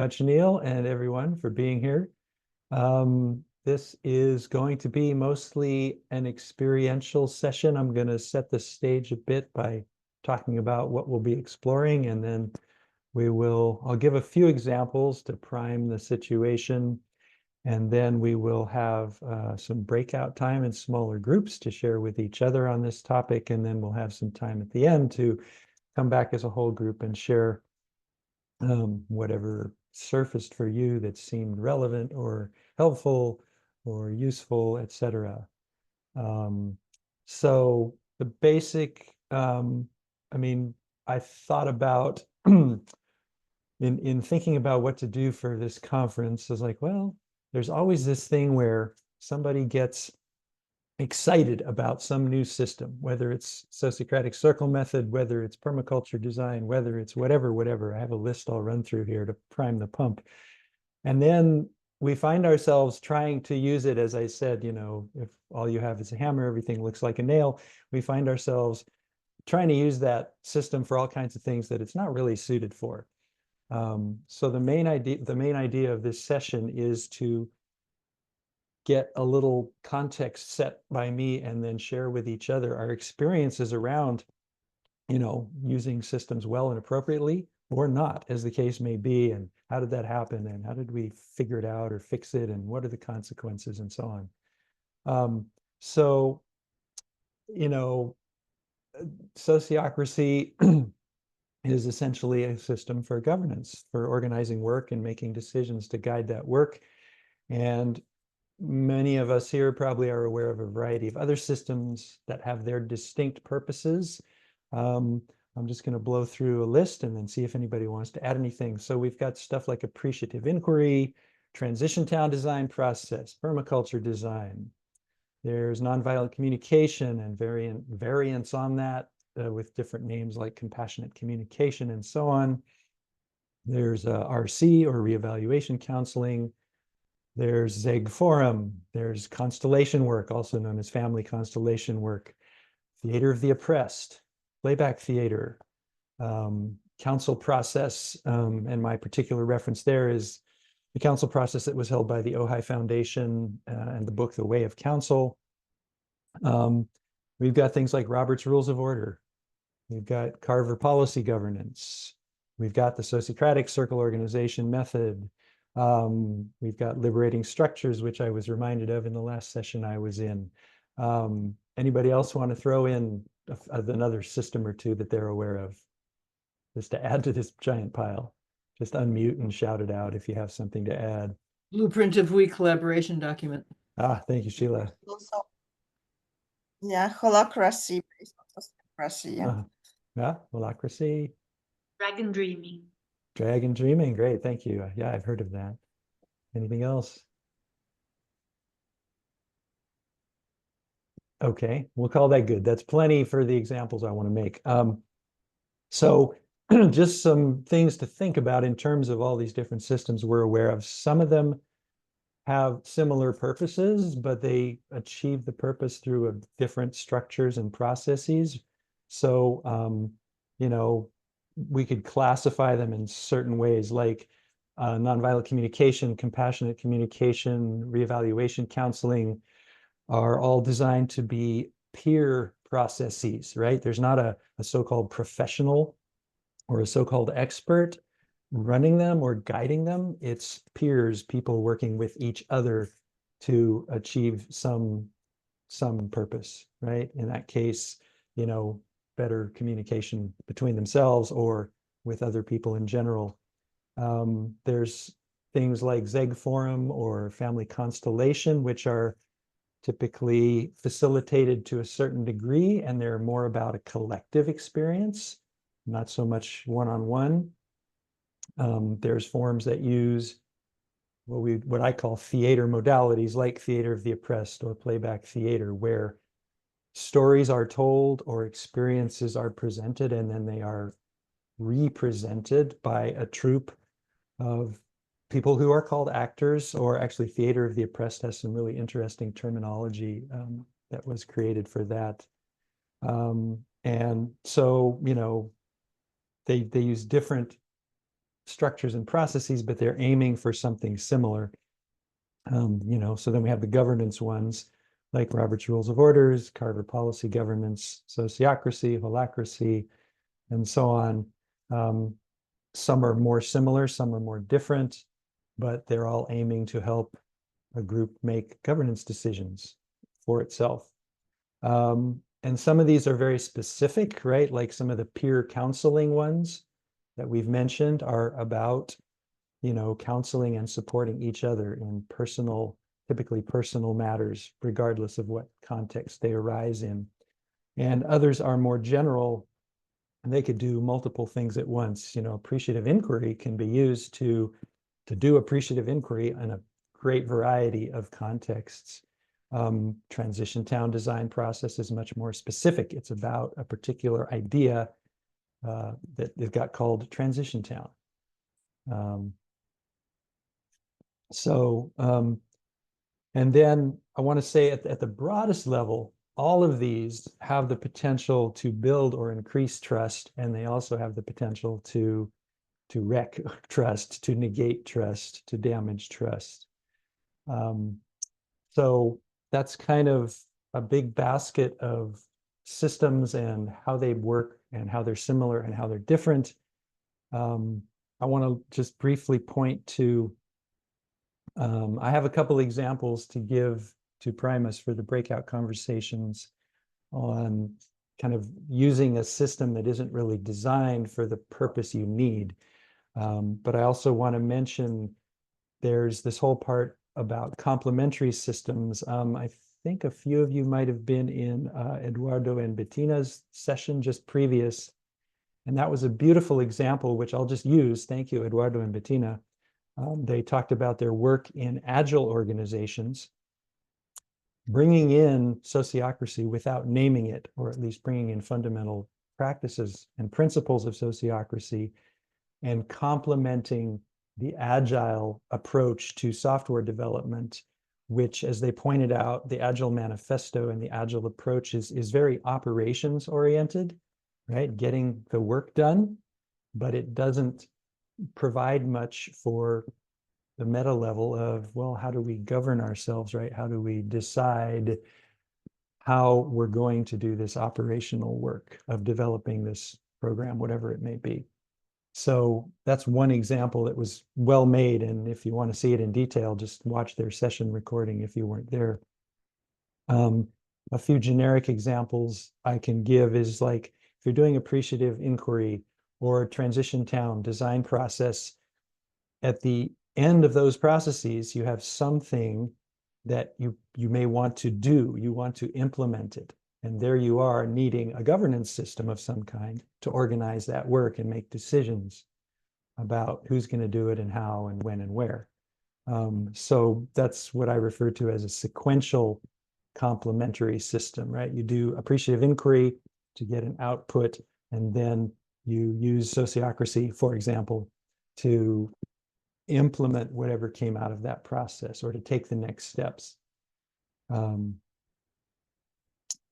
Neil and everyone for being here. This is going to be mostly an experiential session. I'm going to set the stage a bit by talking about what we'll be exploring, and then I'll give a few examples to prime the situation, and then we will have some breakout time in smaller groups to share with each other on this topic, and then we'll have some time at the end to come back as a whole group and share whatever surfaced for you that seemed relevant or helpful or useful, etc. So the basic, I thought about in thinking about what to do for this conference, I was like, well, there's always this thing where somebody gets excited about some new system, whether it's Sociocratic circle method, whether it's permaculture design, whether it's whatever. I have a list I'll run through here to prime the pump. And then we find ourselves trying to use it, as I said, if all you have is a hammer, everything looks like a nail. We find ourselves trying to use that system for all kinds of things that it's not really suited for. So the main idea of this session is to get a little context set by me and then share with each other our experiences around, using systems well and appropriately or not, as the case may be, and how did that happen, and how did we figure it out or fix it, and what are the consequences, and so on. So, sociocracy is essentially a system for governance, for organizing work and making decisions to guide that work. And many of us here probably are aware of a variety of other systems that have their distinct purposes. I'm just going to blow through a list and then see if anybody wants to add anything. So we've got stuff like appreciative inquiry, transition town design process, permaculture design. There's nonviolent communication and variants on that with different names like compassionate communication and so on. There's RC, or reevaluation counseling. There's ZEG Forum. There's constellation work, also known as family constellation work. Theater of the oppressed, playback theater, council process. And my particular reference there is the council process that was held by the Ojai Foundation and the book, The Way of Council. We've got things like Robert's Rules of Order. We've got Carver policy governance. We've got the Sociocratic circle organization method. We've got liberating structures, which I was reminded of in the last session I was in. Anybody else want to throw in another system or two that they're aware of, just to add to this giant pile? Just unmute and shout it out if you have something to add. Blueprint of We collaboration document. Thank you, Sheila. Also, yeah, holacracy based on sociocracy. Yeah, holacracy. Dragon dreaming. Dragon dreaming, great, thank you. Yeah, I've heard of that. Anything else? Okay, we'll call that good. That's plenty for the examples I want to make. So just some things to think about in terms of all these different systems we're aware of. Some of them have similar purposes, but they achieve the purpose through different structures and processes. So, we could classify them in certain ways, like nonviolent communication, compassionate communication, reevaluation counseling are all designed to be peer processes, right? There's not a so-called professional or a so-called expert running them or guiding them. It's peers, people working with each other to achieve some purpose, right? In that case, better communication between themselves or with other people in general. There's things like ZEG Forum or family constellation, which are typically facilitated to a certain degree, and they're more about a collective experience, not so much one-on-one. There's forms that use what I call theater modalities, like theater of the oppressed or playback theater, where stories are told or experiences are presented, and then they are represented by a troupe of people who are called actors, or actually theater of the oppressed has some really interesting terminology that was created for that. And so, they use different structures and processes, but they're aiming for something similar. So then we have the governance ones, like Robert's Rules of Orders, Carver Policy Governance, Sociocracy, Holacracy, and so on. Some are more similar, some are more different, but they're all aiming to help a group make governance decisions for itself. And some of these are very specific, right? Like some of the peer counseling ones that we've mentioned are about, counseling and supporting each other in typically personal matters, regardless of what context they arise in. And others are more general, and they could do multiple things at once. Appreciative inquiry can be used to do appreciative inquiry in a great variety of contexts. Transition town design process is much more specific. It's about a particular idea that they've got called transition town. And then I want to say at the broadest level, all of these have the potential to build or increase trust, and they also have the potential to wreck trust, to negate trust, to damage trust. So that's kind of a big basket of systems and how they work and how they're similar and how they're different. I want to just briefly point to, I have a couple examples to give to Primus for the breakout conversations on kind of using a system that isn't really designed for the purpose you need. But I also want to mention there's this whole part about complementary systems. I think a few of you might have been in Eduardo and Bettina's session just previous, and that was a beautiful example, which I'll just use. Thank you, Eduardo and Bettina. They talked about their work in agile organizations, bringing in sociocracy without naming it, or at least bringing in fundamental practices and principles of sociocracy, and complementing the agile approach to software development, which, as they pointed out, the Agile Manifesto and the Agile approach is very operations oriented, right? Getting the work done, but it doesn't provide much for the meta level of, well, how do we govern ourselves, right? How do we decide how we're going to do this operational work of developing this program, whatever it may be? So that's one example that was well made. And if you want to see it in detail, just watch their session recording if you weren't there. A few generic examples I can give is like, if you're doing appreciative inquiry or transition town design process, at the end of those processes, you have something that you may want to do, you want to implement it. And there you are needing a governance system of some kind to organize that work and make decisions about who's going to do it and how and when and where. So that's what I refer to as a sequential complementary system, right? You do appreciative inquiry to get an output, and then you use sociocracy, for example, to implement whatever came out of that process or to take the next steps.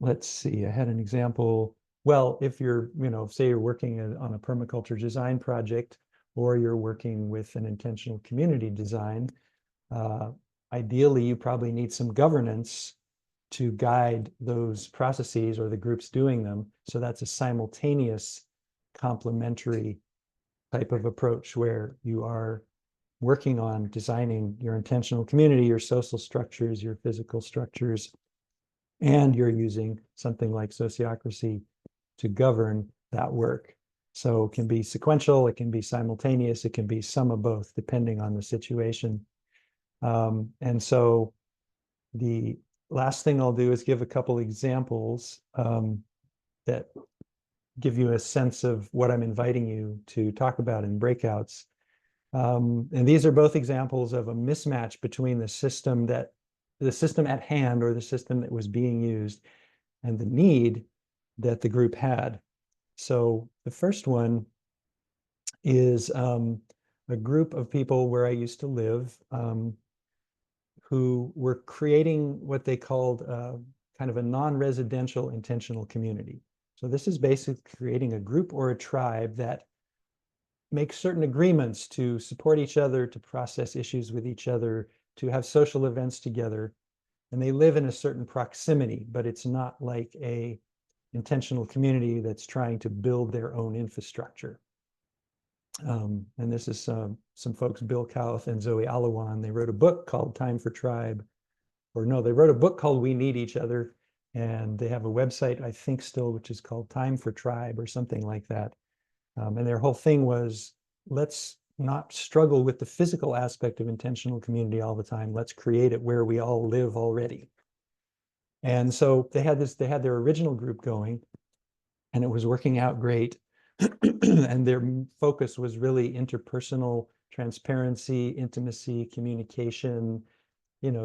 Let's see, I had an example. Well, if you're, say you're working on a permaculture design project, or you're working with an intentional community design, ideally you probably need some governance to guide those processes or the groups doing them. So that's a simultaneous complementary type of approach where you are working on designing your intentional community, your social structures, your physical structures, and you're using something like sociocracy to govern that work. So it can be sequential, it can be simultaneous, it can be some of both, depending on the situation. And so the last thing I'll do is give a couple examples that give you a sense of what I'm inviting you to talk about in breakouts. And these are both examples of a mismatch between the system at hand, or the system that was being used, and the need that the group had. So the first one is a group of people where I used to live, who were creating what they called kind of a non-residential intentional community. So this is basically creating a group or a tribe that make certain agreements to support each other, to process issues with each other, to have social events together. And they live in a certain proximity, but it's not like a intentional community that's trying to build their own infrastructure. And this is some folks, Bill Kauth and Zoe Alawan. They wrote a book called Time for Tribe, or no, they wrote a book called We Need Each Other. And they have a website, I think still, which is called Time for Tribe or something like that. And their whole thing was, let's not struggle with the physical aspect of intentional community all the time. Let's create it where we all live already. And so they had their original group going, and it was working out great. And their focus was really interpersonal transparency, intimacy, communication,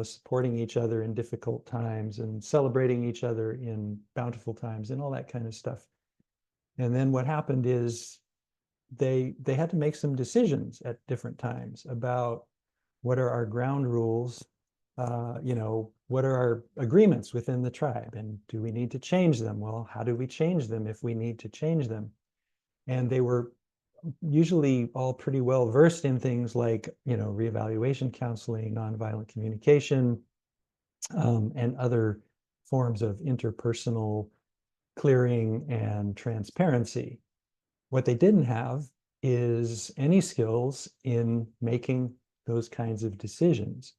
supporting each other in difficult times and celebrating each other in bountiful times and all that kind of stuff. And then what happened is they had to make some decisions at different times about what are our ground rules, what are our agreements within the tribe, and do we need to change them? Well, how do we change them if we need to change them? And they were usually all pretty well versed in things like, reevaluation counseling, nonviolent communication, and other forms of interpersonal clearing and transparency. What they didn't have is any skills in making those kinds of decisions,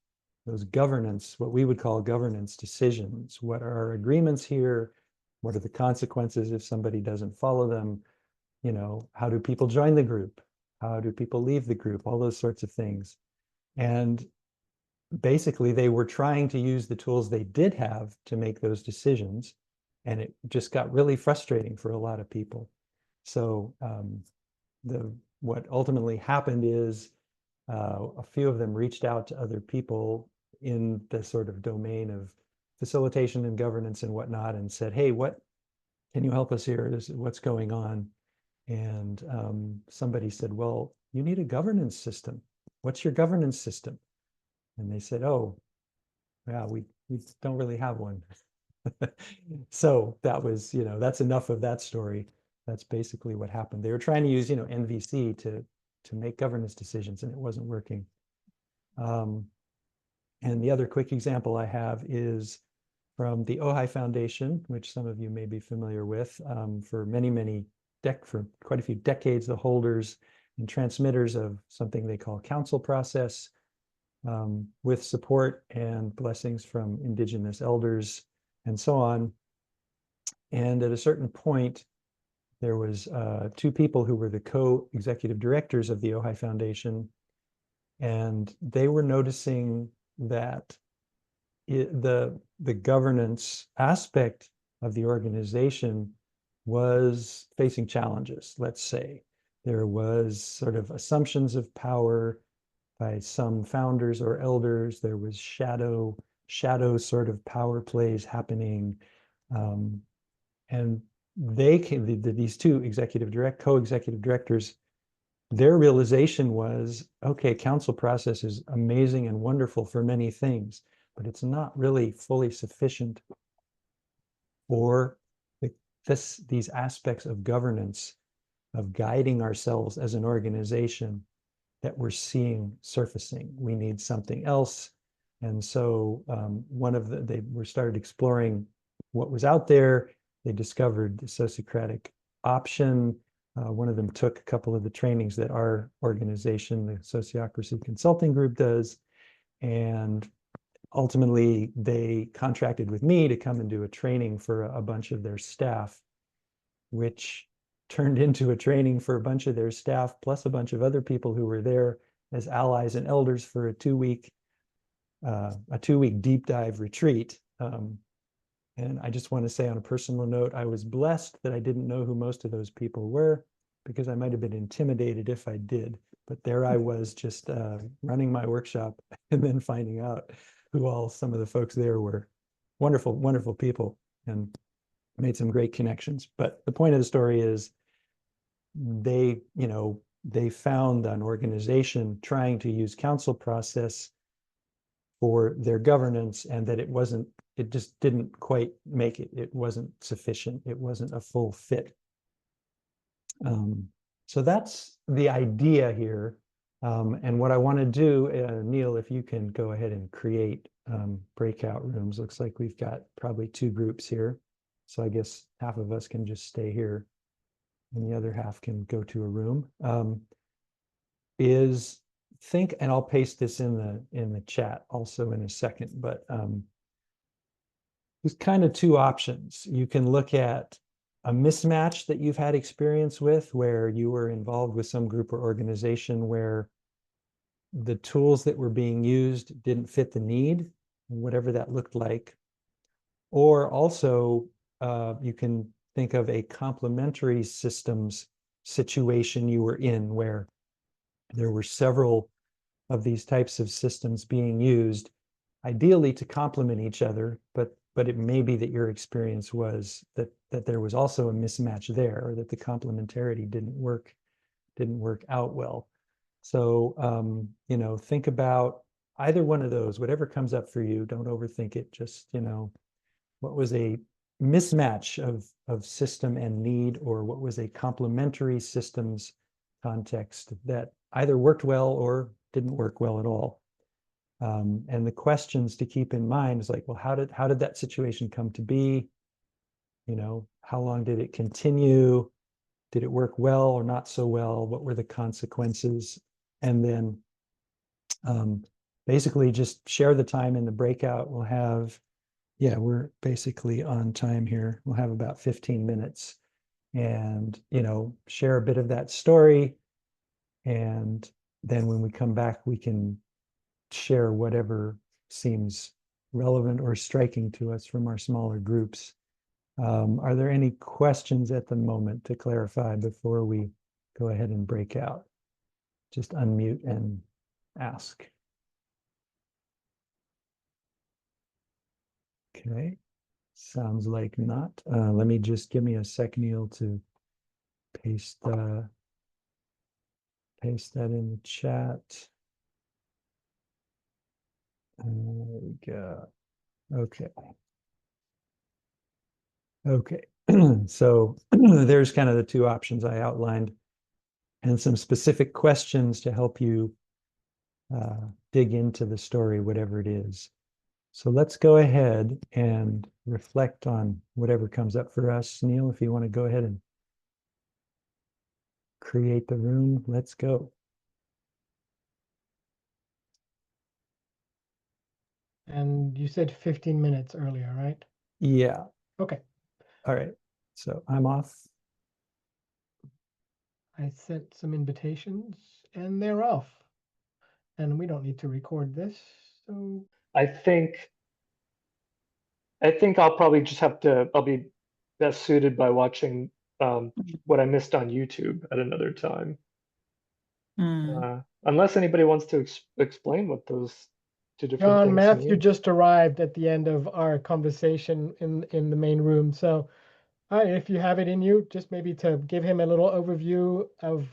those governance, what we would call governance decisions. What are our agreements here? What are the consequences if somebody doesn't follow them? How do people join the group? How do people leave the group? All those sorts of things. And basically, they were trying to use the tools they did have to make those decisions. And it just got really frustrating for a lot of people. So what ultimately happened is a few of them reached out to other people in the sort of domain of facilitation and governance and whatnot and said, hey, what can you help us here? What's going on? And somebody said, well, you need a governance system. What's your governance system? And they said, oh, yeah, we don't really have one. So that was, that's enough of that story. That's basically what happened. They were trying to use, NVC to make governance decisions, and it wasn't working. And the other quick example I have is from the Ojai Foundation, which some of you may be familiar with. For for quite a few decades, the holders and transmitters of something they call council process, with support and blessings from indigenous elders and so on. And at a certain point, there was two people who were the co-executive directors of the Ojai Foundation, and they were noticing that the governance aspect of the organization was facing challenges. Let's say there was sort of assumptions of power by some founders or elders. There was shadow sort of power plays happening, and these two co-executive directors, their realization was, okay, council process is amazing and wonderful for many things, but it's not really fully sufficient for these aspects of governance, of guiding ourselves as an organization that we're seeing surfacing. We need something else. And so they started exploring what was out there. They discovered the Sociocratic option. One of them took a couple of the trainings that our organization, the Sociocracy Consulting Group, does. And ultimately, they contracted with me to come and do a training for a bunch of their staff, which turned into a training for a bunch of their staff, plus a bunch of other people who were there as allies and elders for a two-week deep dive retreat. And I just want to say on a personal note, I was blessed that I didn't know who most of those people were, because I might have been intimidated if I did. But there I was, just running my workshop and then finding out who all some of the folks there were. Wonderful, wonderful people, and made some great connections. But the point of the story is they found an organization trying to use council process for their governance, and that it just didn't quite make it. It wasn't sufficient. It wasn't a full fit. So that's the idea here. And what I want to do, Neil, if you can go ahead and create breakout rooms. Looks like we've got probably 2 groups here. So I guess half of us can just stay here and the other half can go to a room. Is think, and I'll paste this in the chat also in a second, but there's kind of 2 options. You can look at a mismatch that you've had experience with where you were involved with some group or organization where the tools that were being used didn't fit the need, whatever that looked like. Or also, you can think of a complementary systems situation you were in where there were several of these types of systems being used, ideally to complement each other, but it may be that your experience was that there was also a mismatch there, or that the complementarity didn't work out well. So, you know, think about either one of those, whatever comes up for you. Don't overthink it. Just, you know, what was a mismatch of system and need, or what was a complementary systems context that either worked well or didn't work well at all. And the questions to keep in mind is like, well, how did that situation come to be? You know, how long did it continue? Did it work well or not so well? What were the consequences? And then basically just share the time in the breakout. We'll have, yeah, we're basically on time here. We'll have about 15 minutes and, you know, share a bit of that story. And then when we come back, we can share whatever seems relevant or striking to us from our smaller groups. Are there any questions at the moment to clarify before we go ahead and break out? Just unmute and ask. Okay, sounds like not. Let me just give me a sec, Neil, to paste that in the chat. There we go. Okay. Okay, so there's kind of the 2 options I outlined and some specific questions to help you dig into the story, whatever it is. So let's go ahead and reflect on whatever comes up for us. Neil, if you want to go ahead and create the room, let's go. And you said 15 minutes earlier, right? Yeah. Okay. All right. So I'm off. I sent some invitations and they're off. And we don't need to record this. So I think I'll probably just I'll be best suited by watching what I missed on YouTube at another time. Unless anybody wants to explain what those 2 different John, things Matthew mean. just arrived at the end of our conversation in the main room. So if you have it in you, just maybe to give him a little overview of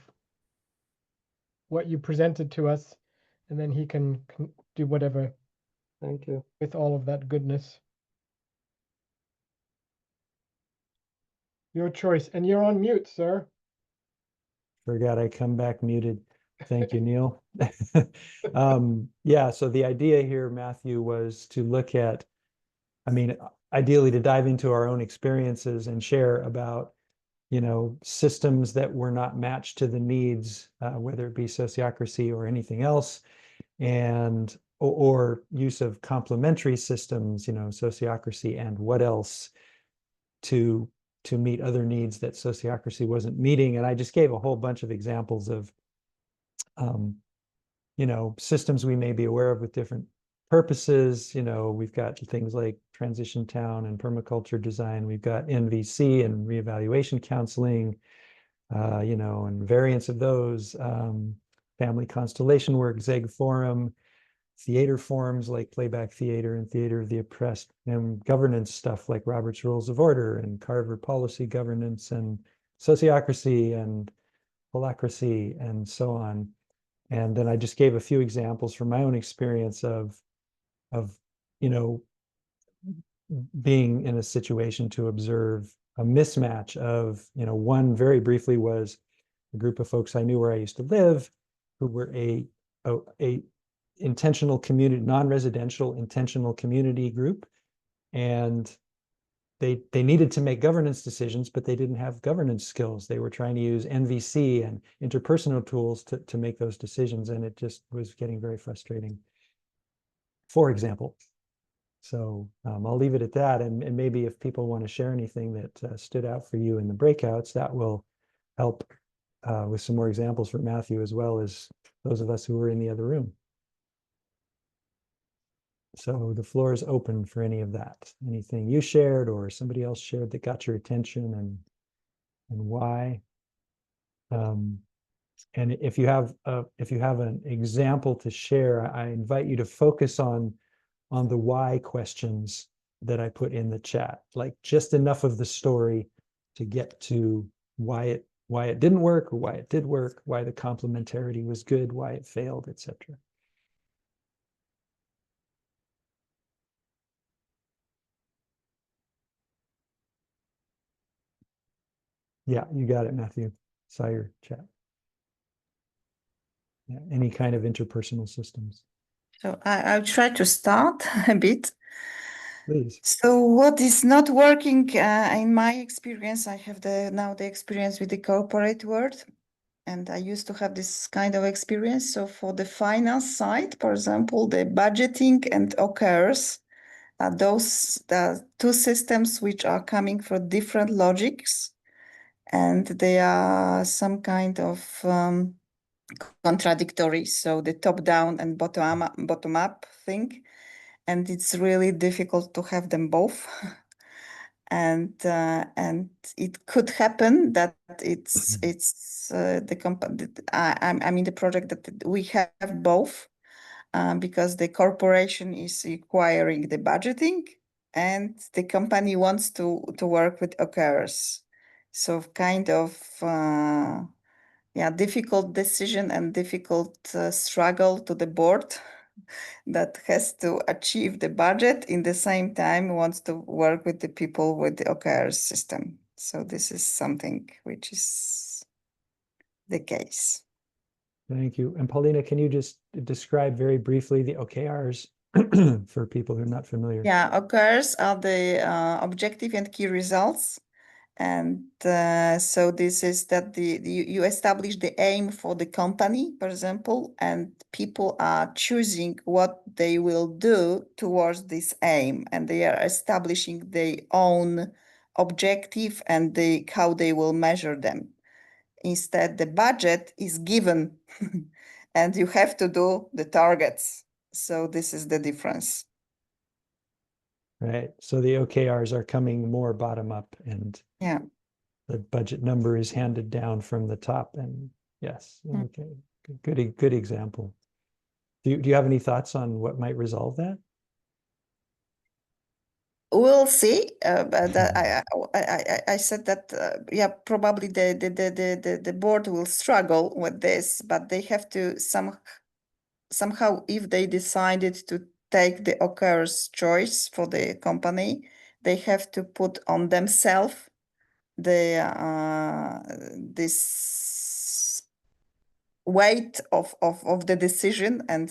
what you presented to us, and then he can do whatever Thank you. with all of that goodness. Your choice. And you're on mute, sir. Forgot I come back muted. Thank you, Neil. Yeah, so the idea here, Matthew, was to look at, I mean, ideally to dive into our own experiences and share about, you know, systems that were not matched to the needs, whether it be sociocracy or anything else, and or use of complementary systems, you know, sociocracy and what else to meet other needs that sociocracy wasn't meeting. And I just gave a whole bunch of examples of, you know, systems we may be aware of with different purposes. You know, we've got things like transition town and permaculture design. We've got NVC and reevaluation counseling, you know, and variants of those, family constellation work, ZEG forum, theater forms like playback theater and theater of the oppressed, and governance stuff like Robert's Rules of Order and Carver policy governance and sociocracy and holacracy and so on. And then I just gave a few examples from my own experience of, you know, being in a situation to observe a mismatch of, you know, one very briefly was a group of folks I knew where I used to live, who were a intentional community, non-residential intentional community group. And they needed to make governance decisions, but they didn't have governance skills. They were trying to use NVC and interpersonal tools to make those decisions, and it just was getting very frustrating, for example. So I'll leave it at that, and maybe if people want to share anything that stood out for you in the breakouts, that will help with some more examples for Matthew, as well as those of us who were in the other room. So the floor is open for any of that. Anything you shared or somebody else shared that got your attention, and why. And if you have an example to share, I invite you to focus on the why questions that I put in the chat, like just enough of the story to get to why it didn't work, or why it did work, why the complementarity was good, why it failed, etc. Yeah, you got it, Matthew. Saw your chat. Yeah, any kind of interpersonal systems. So I'll try to start a bit. Please. So what is not working in my experience, I have now the experience with the corporate world, and I used to have this kind of experience. So for the finance side, for example, the budgeting and OKRs, those the two systems which are coming from different logics, and they are some kind of contradictory. So the top down and bottom up thing, and it's really difficult to have them both. And it could happen that it's the company. I'm in the project that we have both, because the corporation is requiring the budgeting, and the company wants to work with OKRs. So kind of difficult decision and difficult struggle to the board that has to achieve the budget, in the same time wants to work with the people with the OKR system. So this is something which is the case. Thank you. And Paulina, can you just describe very briefly the OKRs for people who are not familiar? Yeah, OKRs are the objective and key results. And so this is that you establish the aim for the company, for example, and people are choosing what they will do towards this aim, and they are establishing their own objective and how they will measure them. Instead, the budget is given and you have to do the targets. So this is the difference. Right. So the OKRs are coming more bottom up, and Yeah. the budget number is handed down from the top. And yes, Mm. okay, good example. Do you have any thoughts on what might resolve that? We'll see, but I said that probably the board will struggle with this, but they have to somehow, if they decided to take the OKR's choice for the company, they have to put on themselves this weight of the decision and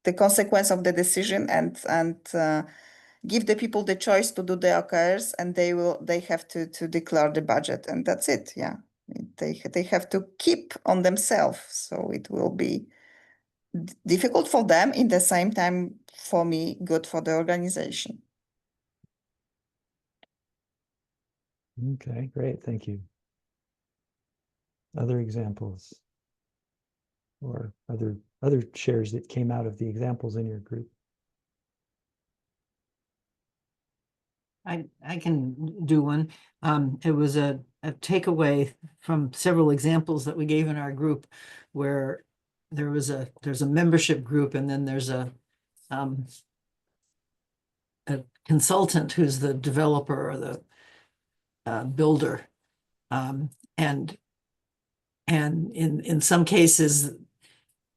the consequence of the decision, and give the people the choice to do the OKRs, and they have to declare the budget, and that's it. Yeah, they have to keep on themselves, so it will be difficult for them, in the same time for me good for the organization. Okay, great, thank you. Other examples or other shares that came out of the examples in your group? I can do one. It was a takeaway from several examples that we gave in our group, where there's a membership group, and then there's a consultant who's the developer or the builder, and in some cases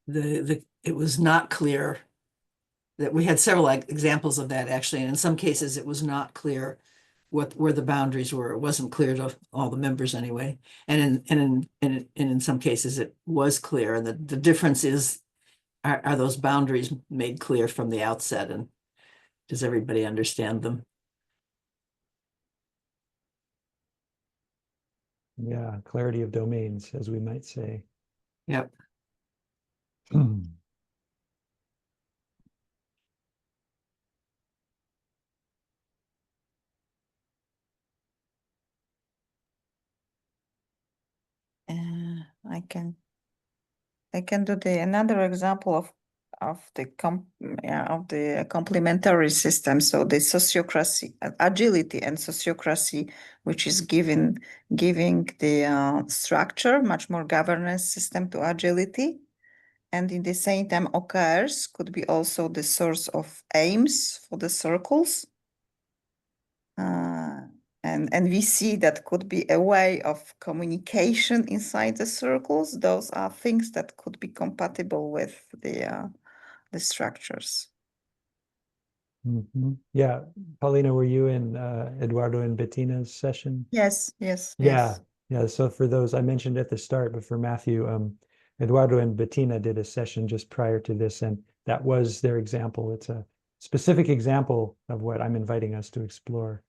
it was not clear. That we had several examples of that, actually, and in some cases it was not clear where the boundaries were. It wasn't clear to all the members anyway. And in some cases it was clear. And the difference is, are those boundaries made clear from the outset, and does everybody understand them? Yeah, clarity of domains, as we might say. Yep. I can do another example of the complementary system. So the sociocracy, agility and sociocracy, which is giving the structure, much more governance system to agility. And in the same time, OKRs could be also the source of aims for the circles. And we see that could be a way of communication inside the circles. Those are things that could be compatible with the structures. Yeah, Paulina, were you in Eduardo and Bettina's session? Yes, yes, Yeah, yes. yeah. So for those, I mentioned at the start, but for Matthew, Eduardo and Bettina did a session just prior to this, and that was their example. It's a specific example of what I'm inviting us to explore,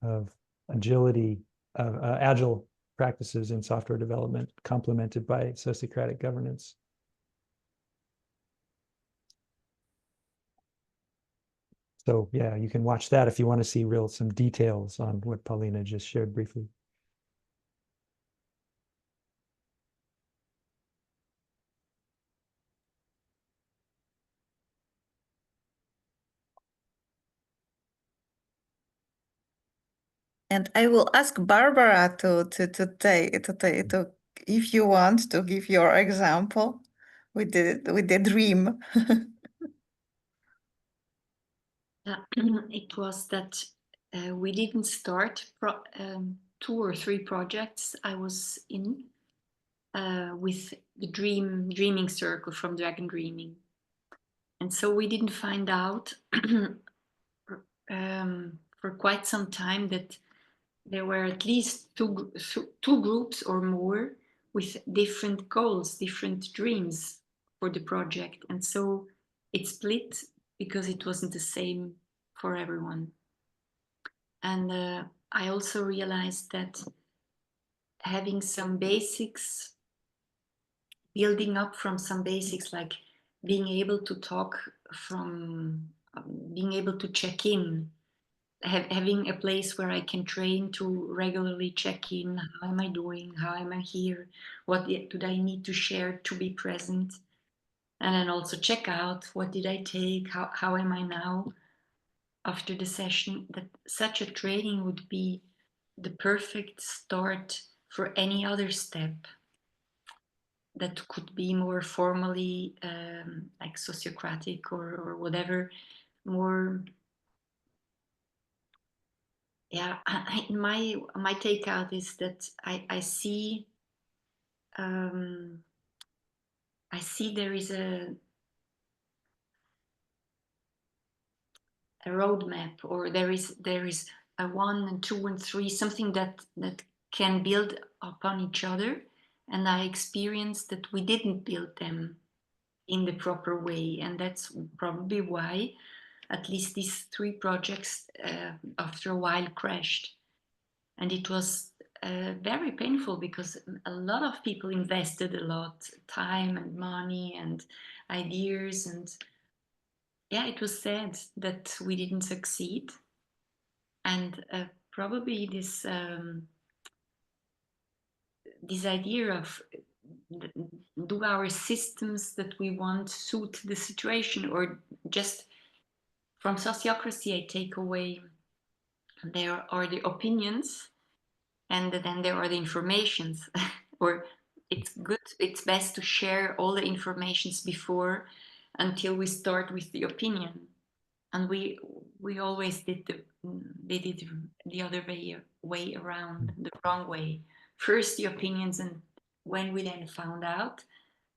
of agility, agile practices in software development, complemented by sociocratic governance. So yeah, you can watch that if you want to see some details on what Paulina just shared briefly. And I will ask Barbara to if you want to give your example with the dream. It was that we didn't start 2 or 3 projects I was in with the dreaming circle from Dragon Dreaming. And so we didn't find out for quite some time that there were at least two groups or more with different goals, different dreams for the project. And so it split because it wasn't the same for everyone. And I also realized that having some basics, building up from some basics, like being able to talk from, being able to check in, having a place where I can train to regularly check in. How am I doing? How am I here? What do I need to share to be present? And then also check out, what did I take? How am I now after the session? That such a training would be the perfect start for any other step that could be more formally like sociocratic or whatever, more. Yeah, my takeout is that I see there is a roadmap, or there is a 1 and 2 and 3, something that can build upon each other. And I experienced that we didn't build them in the proper way, and that's probably why at least these 3 projects after a while crashed. And it was very painful, because a lot of people invested a lot time and money and ideas, and yeah, it was sad that we didn't succeed. And probably this idea of, do our systems that we want suit the situation, or just from Sociocracy I take away there are the opinions, and then there are the informations. Or it's best to share all the informations before, until we start with the opinion. And we always did it the other way around, the wrong way. First the opinions, and when we then found out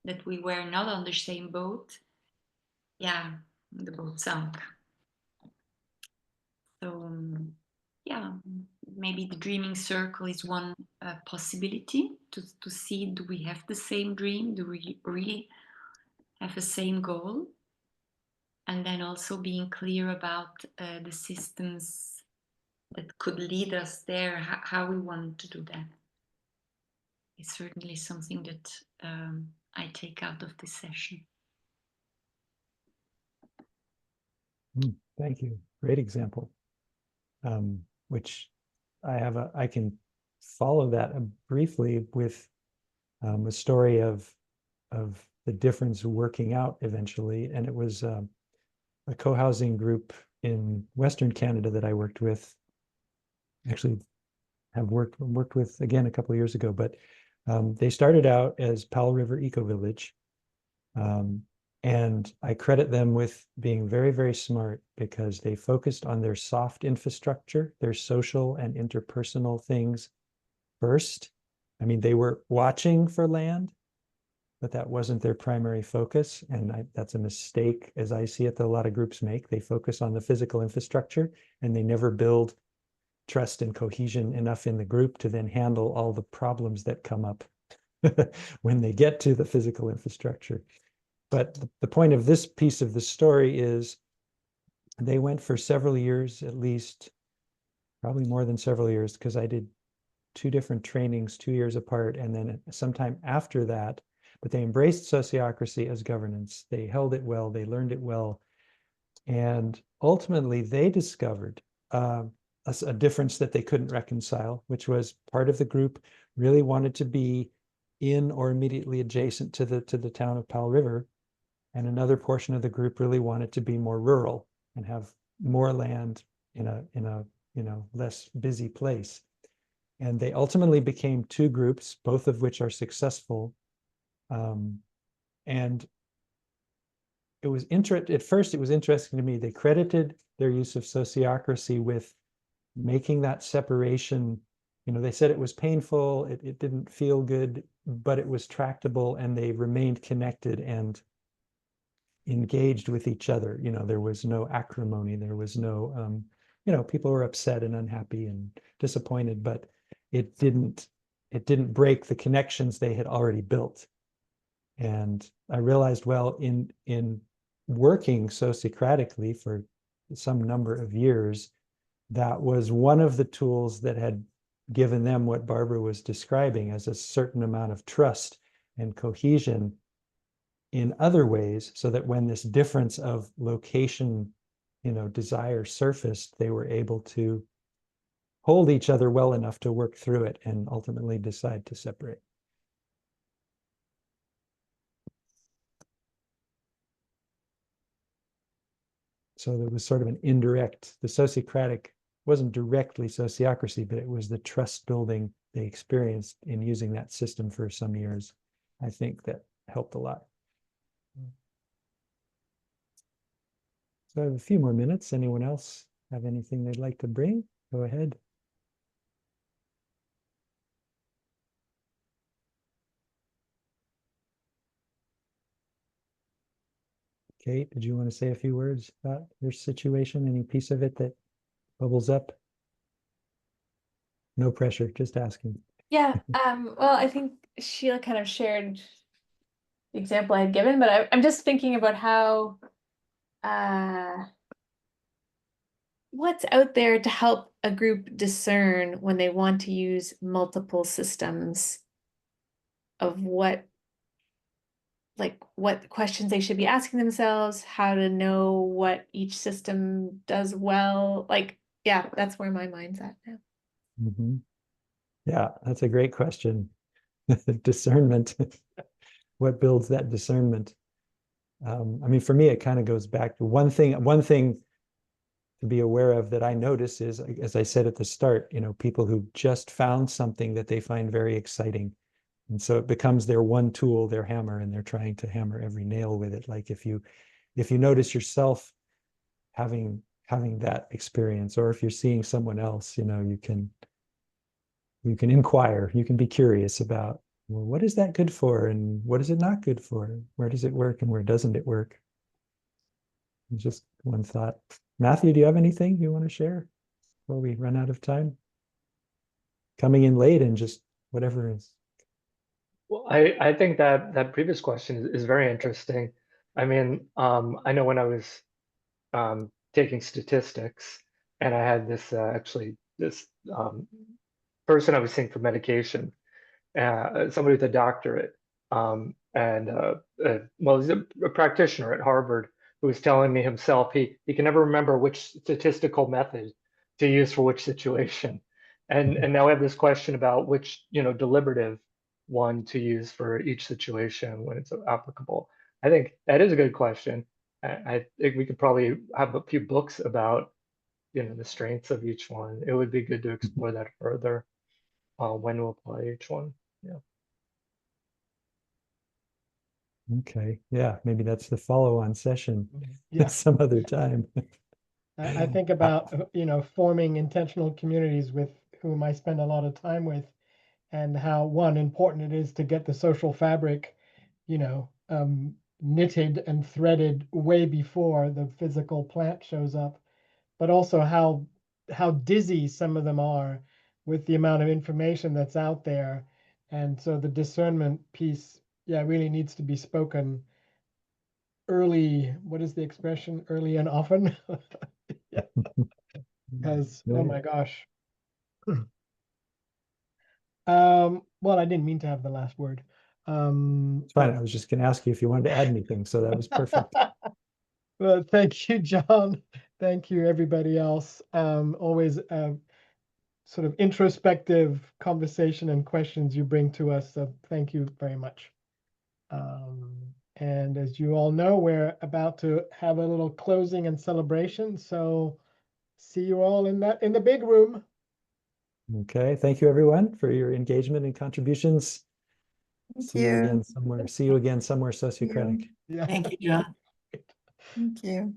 that we were not on the same boat, yeah, the boat sunk. So yeah, maybe the dreaming circle is one possibility to see, do we have the same dream? Do we really have the same goal? And then also being clear about the systems that could lead us there, how we want to do that. It's certainly something that I take out of this session. Thank you. Great example. Which I can follow that briefly with a story of the difference working out eventually. And it was a co-housing group in Western Canada that I worked with. Actually, have worked with again a couple of years ago, but they started out as Powell River Eco Village. And I credit them with being very, very smart because they focused on their soft infrastructure, their social and interpersonal things first. I mean, they were watching for land, but that wasn't their primary focus. And that's a mistake, as I see it, that a lot of groups make. They focus on the physical infrastructure and they never build trust and cohesion enough in the group to then handle all the problems that come up when they get to the physical infrastructure. But the point of this piece of the story is they went for several years, at least, probably more than several years, because I did 2 different trainings 2 years apart. And then sometime after that, but they embraced sociocracy as governance. They held it well, they learned it well. And ultimately, they discovered a difference that they couldn't reconcile, which was part of the group really wanted to be in or immediately adjacent to the town of Powell River. And another portion of the group really wanted to be more rural and have more land in a less busy place. And they ultimately became 2 groups, both of which are successful. And it was at first it was interesting to me. They credited their use of sociocracy with making that separation. They said it was painful, it didn't feel good, but it was tractable, and they remained connected and engaged with each other. There was no acrimony, there was no people were upset and unhappy and disappointed, but it didn't break the connections they had already built. And I realized, well, in working sociocratically for some number of years, that was one of the tools that had given them what Barbara was describing as a certain amount of trust and cohesion in other ways, so that when this difference of location, desire surfaced, they were able to hold each other well enough to work through it and ultimately decide to separate. So there was sort of an indirect, the sociocratic wasn't directly sociocracy, but it was the trust building they experienced in using that system for some years. I think that helped a lot. So I have a few more minutes. Anyone else have anything they'd like to bring? Go ahead. Kate, did you want to say a few words about your situation? Any piece of it that bubbles up? No pressure, just asking. Yeah, well, I think Sheila kind of shared the example I had given, but I'm just thinking about how what's out there to help a group discern when they want to use multiple systems of what questions they should be asking themselves, how to know what each system does well. Yeah, that's where my mind's at now. Mm-hmm. Yeah, that's a great question. Discernment. What builds that discernment? I mean, for me, it kind of goes back to one thing to be aware of that I notice is, as I said at the start, people who just found something that they find very exciting. And so it becomes their one tool, their hammer, and they're trying to hammer every nail with it. Like if you notice yourself having that experience, or if you're seeing someone else, you can inquire, you can be curious about, well, what is that good for? And what is it not good for? Where does it work and where doesn't it work? Just one thought. Matthew, do you have anything you want to share? before we run out of time? Coming in late and just whatever is. Well, I think that that previous question is very interesting. I mean, I know when I was taking statistics, and I had this actually this person I was seeing for medication, somebody with a doctorate, well, he's a practitioner at Harvard who was telling me himself he can never remember which statistical method to use for which situation, and now we have this question about which deliberative one to use for each situation when it's applicable. I think that is a good question. I think we could probably have a few books about the strengths of each one. It would be good to explore that further when to apply each one. Yeah. Okay, yeah, maybe that's the follow-on session Yeah. some other time. I think about, forming intentional communities with whom I spend a lot of time with, and how important it is to get the social fabric, knitted and threaded way before the physical plant shows up, but also how dizzy some of them are with the amount of information that's out there. And so the discernment piece, really needs to be spoken early. What is the expression? Early and often. Yeah. Because, oh my gosh. Well, I didn't mean to have the last word. It's fine. I was just going to ask you if you wanted to add anything, so that was perfect. Well, thank you, John. Thank you, everybody else. Always sort of introspective conversation and questions you bring to us. So thank you very much. And as you all know, we're about to have a little closing and celebration. So see you all in the big room. Okay, thank you everyone for your engagement and contributions. Thank See you you. again somewhere. See you again somewhere sociocratic. Yeah. Thank you, John. Thank you.